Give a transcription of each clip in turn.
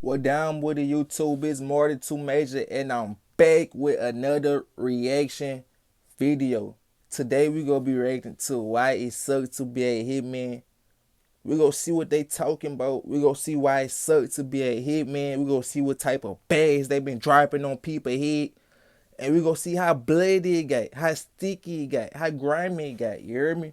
What down with the YouTube is Marty 2 Major, and I'm back with another reaction video. Today we gonna be reacting to why it sucks to be a hitman. We gonna see what they talking about. We gonna see why it sucks to be a hitman. We gonna see what type of bags they been dropping on people's head. And we gonna see how bloody it got, how sticky it got, how grimy it got. You hear me?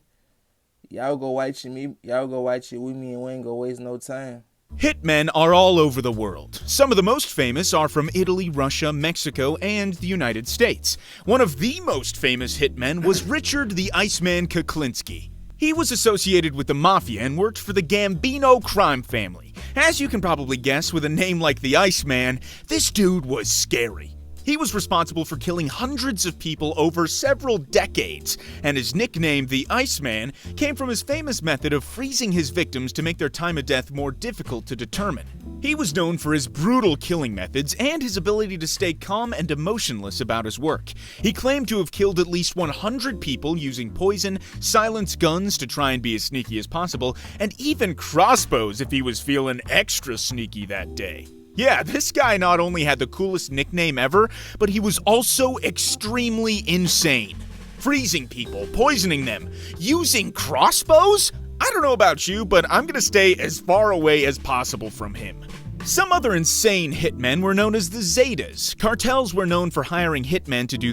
Y'all go watch me. Y'all go watch it with me, and we ain't gonna waste no time. Hitmen are all over the world. Some of the most famous are from Italy, Russia, Mexico, and the United States. One of the most famous hitmen was Richard the Iceman Kuklinski. He was associated with the Mafia and worked for the Gambino crime family. As you can probably guess, with a name like the Iceman, this dude was scary. He was responsible for killing hundreds of people over several decades, and his nickname, the Iceman, came from his famous method of freezing his victims to make their time of death more difficult to determine. He was known for his brutal killing methods and his ability to stay calm and emotionless about his work. He claimed to have killed at least 100 people using poison, silenced guns to try and be as sneaky as possible, and even crossbows if he was feeling extra sneaky that day. Yeah, this guy not only had the coolest nickname ever, but he was also extremely insane. Freezing people, poisoning them, using crossbows? I don't know about you, but I'm gonna stay as far away as possible from him. Some other insane hitmen were known as the Zetas. Cartels were known for hiring hitmen to do.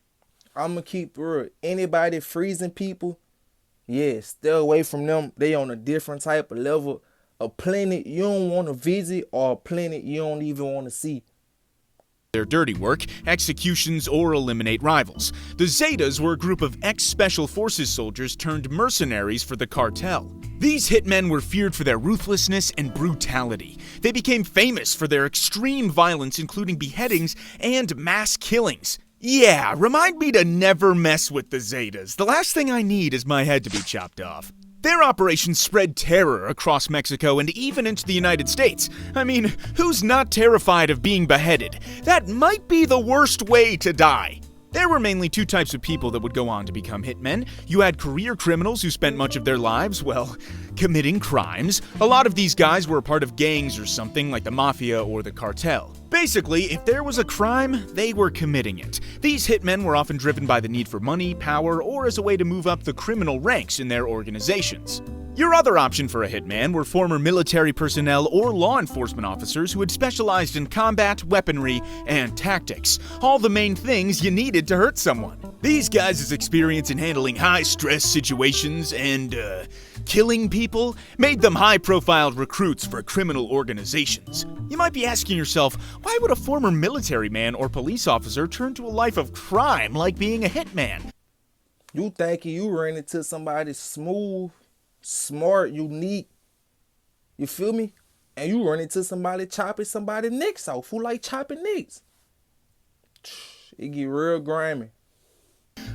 I'ma keep real. Anybody freezing people, yeah, stay away from them. They on a different type of level. A planet you don't want to visit, or a planet you don't even want to see. Their dirty work, executions, or eliminate rivals. The Zetas were a group of ex-Special Forces soldiers turned mercenaries for the cartel. These hitmen were feared for their ruthlessness and brutality. They became famous for their extreme violence, including beheadings and mass killings. Yeah, remind me to never mess with the Zetas. The last thing I need is my head to be chopped off. Their operations spread terror across Mexico and even into the United States. I mean, who's not terrified of being beheaded? That might be the worst way to die. There were mainly two types of people that would go on to become hitmen. You had career criminals who spent much of their lives, well, committing crimes. A lot of these guys were a part of gangs or something like the Mafia or the cartel. Basically, if there was a crime, they were committing it. These hitmen were often driven by the need for money, power, or as a way to move up the criminal ranks in their organizations. Your other option for a hitman were former military personnel or law enforcement officers who had specialized in combat, weaponry, and tactics. All the main things you needed to hurt someone. These guys' experience in handling high-stress situations and, killing people made them high-profile recruits for criminal organizations. You might be asking yourself, why would a former military man or police officer turn to a life of crime like being a hitman? You thinking you ran into somebody smooth, smart, unique, you feel me? And you run into somebody chopping somebody's necks off. Who like chopping necks? It get real grimy.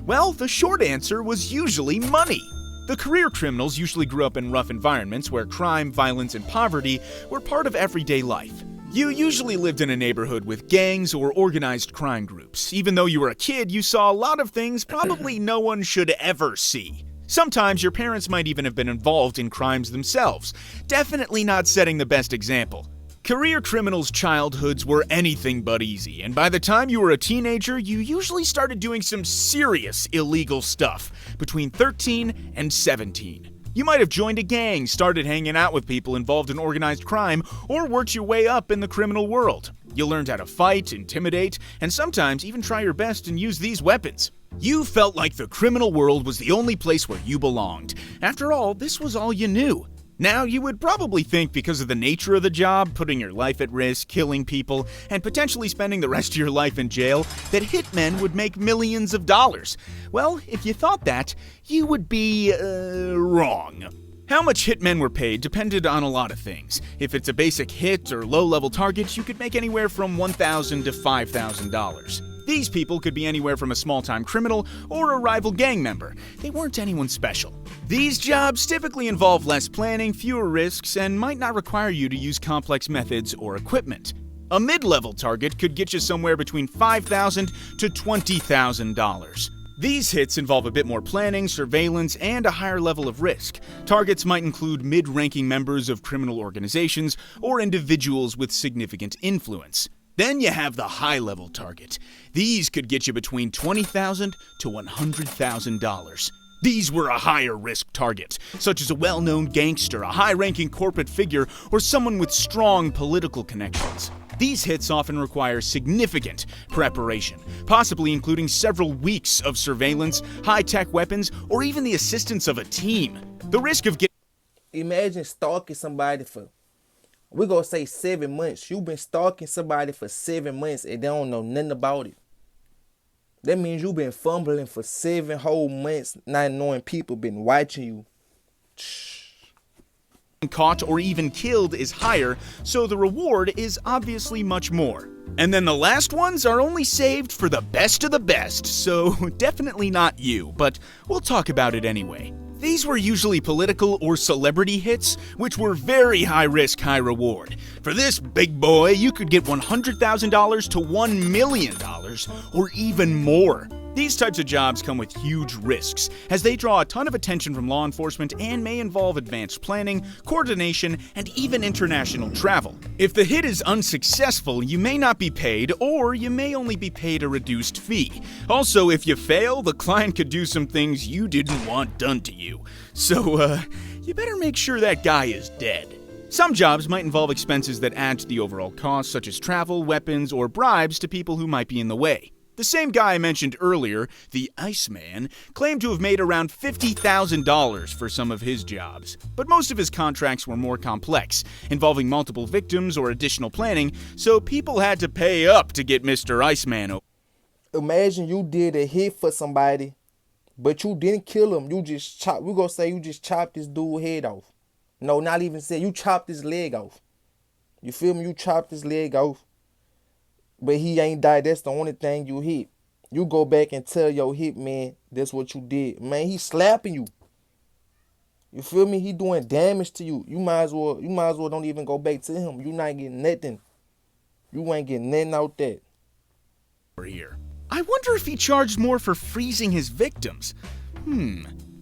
Well, the short answer was usually money. The career criminals usually grew up in rough environments where crime, violence, and poverty were part of everyday life. You usually lived in a neighborhood with gangs or organized crime groups. Even though you were a kid, you saw a lot of things probably no one should ever see. Sometimes your parents might even have been involved in crimes themselves. Definitely not setting the best example. Career criminals' childhoods were anything but easy, and by the time you were a teenager, you usually started doing some serious illegal stuff between 13 and 17. You might have joined a gang, started hanging out with people involved in organized crime, or worked your way up in the criminal world. You learned how to fight, intimidate, and sometimes even try your best and use these weapons. You felt like the criminal world was the only place where you belonged. After all, this was all you knew. Now, you would probably think because of the nature of the job, putting your life at risk, killing people, and potentially spending the rest of your life in jail, that hitmen would make millions of dollars. Well, if you thought that, you would be, wrong. How much hitmen were paid depended on a lot of things. If it's a basic hit or low-level target, you could make anywhere from $1,000 to $5,000. These people could be anywhere from a small-time criminal or a rival gang member. They weren't anyone special. These jobs typically involve less planning, fewer risks, and might not require you to use complex methods or equipment. A mid-level target could get you somewhere between $5,000 to $20,000. These hits involve a bit more planning, surveillance, and a higher level of risk. Targets might include mid-ranking members of criminal organizations or individuals with significant influence. Then you have the high-level target. These could get you between $20,000 to $100,000. These were a higher risk target, such as a well-known gangster, a high-ranking corporate figure, or someone with strong political connections. These hits often require significant preparation, possibly including several weeks of surveillance, high-tech weapons, or even the assistance of a team. The risk of getting... Imagine stalking somebody for, we're going to say 7 months. You've been stalking somebody for 7 months and they don't know nothing about it. That means you've been fumbling for 7 whole months, not knowing people been watching you. Caught or even killed is higher, so the reward is obviously much more. And then the last ones are only saved for the best of the best, so definitely not you, but we'll talk about it anyway. These were usually political or celebrity hits, which were very high risk, high reward. For this big boy, you could get $100,000 to $1 million, or even more. These types of jobs come with huge risks, as they draw a ton of attention from law enforcement and may involve advanced planning, coordination, and even international travel. If the hit is unsuccessful, you may not be paid, or you may only be paid a reduced fee. Also, if you fail, the client could do some things you didn't want done to you. So, you better make sure that guy is dead. Some jobs might involve expenses that add to the overall cost, such as travel, weapons, or bribes to people who might be in the way. The same guy I mentioned earlier, the Iceman, claimed to have made around $50,000 for some of his jobs. But most of his contracts were more complex, involving multiple victims or additional planning, so people had to pay up to get Mr. Iceman. Imagine you did a hit for somebody, but you didn't kill him. You just chopped, we're going to say you just chopped this dude's head off. No, not even say, you chopped his leg off. You feel me? You chopped his leg off. But he ain't died. That's the only thing you hit. You go back and tell your hitman that's what you did. Man, he slapping you. You feel me? He doing damage to you. You might as well don't even go back to him. You not getting nothing. You ain't getting nothing out that. Here. I wonder if he charged more for freezing his victims.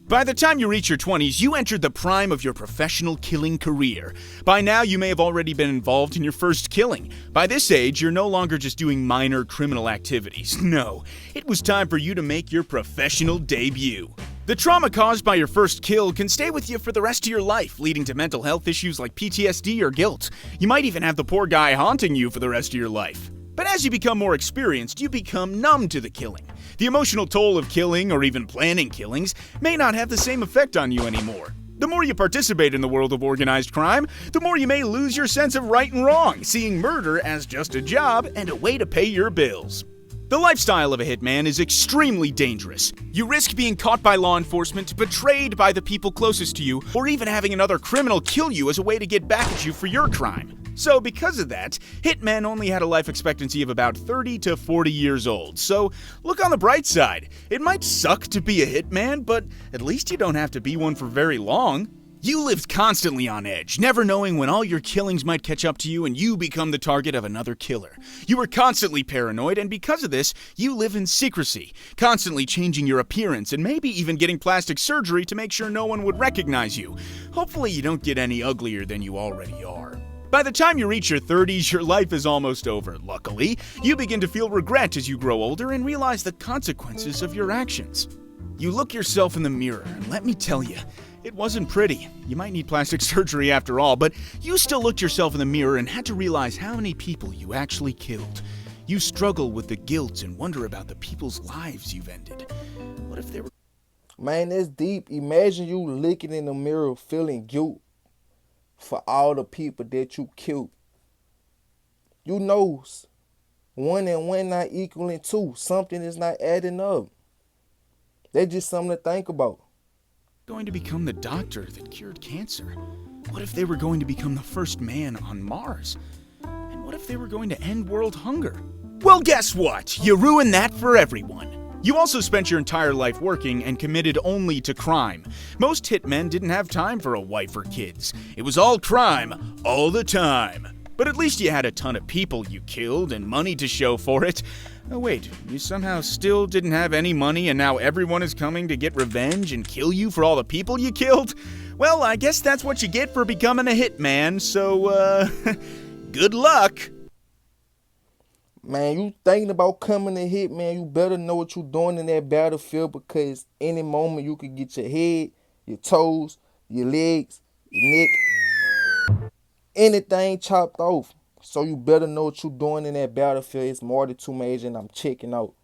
By the time you reach your 20s, you entered the prime of your professional killing career. By now, you may have already been involved in your first killing. By this age, you're no longer just doing minor criminal activities. No, it was time for you to make your professional debut. The trauma caused by your first kill can stay with you for the rest of your life, leading to mental health issues like PTSD or guilt. You might even have the poor guy haunting you for the rest of your life. But as you become more experienced, you become numb to the killing. The emotional toll of killing, or even planning killings, may not have the same effect on you anymore. The more you participate in the world of organized crime, the more you may lose your sense of right and wrong, seeing murder as just a job and a way to pay your bills. The lifestyle of a hitman is extremely dangerous. You risk being caught by law enforcement, betrayed by the people closest to you, or even having another criminal kill you as a way to get back at you for your crime. So because of that, hitmen only had a life expectancy of about 30 to 40 years old. So look on the bright side. It might suck to be a hitman, but at least you don't have to be one for very long. You lived constantly on edge, never knowing when all your killings might catch up to you and you become the target of another killer. You were constantly paranoid, and because of this, you live in secrecy, constantly changing your appearance and maybe even getting plastic surgery to make sure no one would recognize you. Hopefully you don't get any uglier than you already are. By the time you reach your 30s, your life is almost over. Luckily, you begin to feel regret as you grow older and realize the consequences of your actions. You look yourself in the mirror, and let me tell you, it wasn't pretty. You might need plastic surgery after all, but you still looked yourself in the mirror and had to realize how many people you actually killed. You struggle with the guilt and wonder about the people's lives you've ended. What if they were... Man, that's deep. Imagine you looking in the mirror feeling guilt for all the people that you killed. You know, 1 and 1 not equaling 2. Something is not adding up. That's just something to think about. Going to become the doctor that cured cancer? What if they were going to become the first man on Mars? And what if they were going to end world hunger? Well, guess what? You ruined that for everyone. You also spent your entire life working and committed only to crime. Most hitmen didn't have time for a wife or kids. It was all crime, all the time. But at least you had a ton of people you killed and money to show for it. Oh wait, you somehow still didn't have any money and now everyone is coming to get revenge and kill you for all the people you killed? Well, I guess that's what you get for becoming a hitman, so, good luck! Man, you thinking about coming to hit, man, you better know what you doing in that battlefield, because any moment you could get your head, your toes, your legs, your neck, anything chopped off. So you better know what you doing in that battlefield. It's Marty 2 Major and I'm checking out.